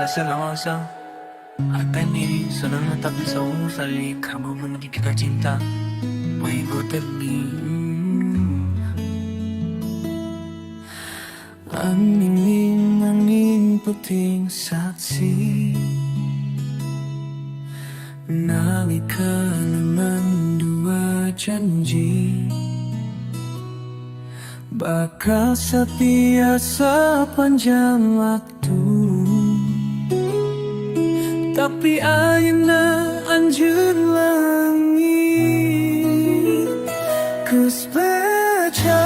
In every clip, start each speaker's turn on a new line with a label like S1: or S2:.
S1: serasa apa ini senang tapi sali kamu mendidik cinta mengikuti angin puting saksi nalika mendua janji bakal setia sepanjang waktu. Tapi ayeuna anjeun langit geus beja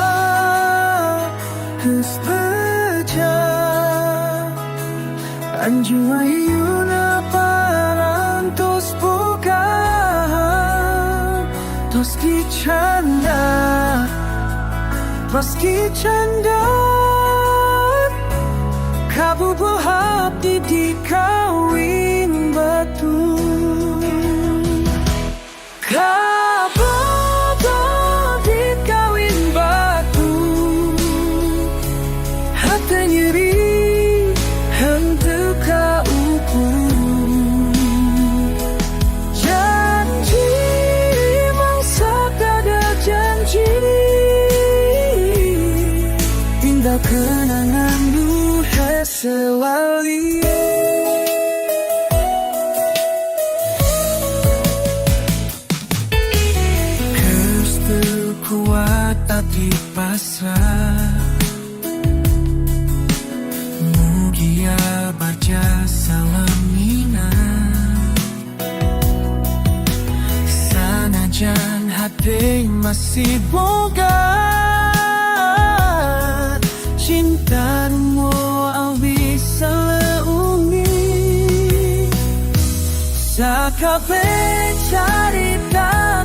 S1: anjeun ayeuna parantos boga tos canda kabubuh hati dikawin batu kabubuh dikawin batu hati nyeri henteu kaukur janji mangsa kada janji indah kenangan duhe sewali geus teu kuat hati pasrah mugia baca salamina sanajan hati masih boga cintamu bisa leungi sakabe carita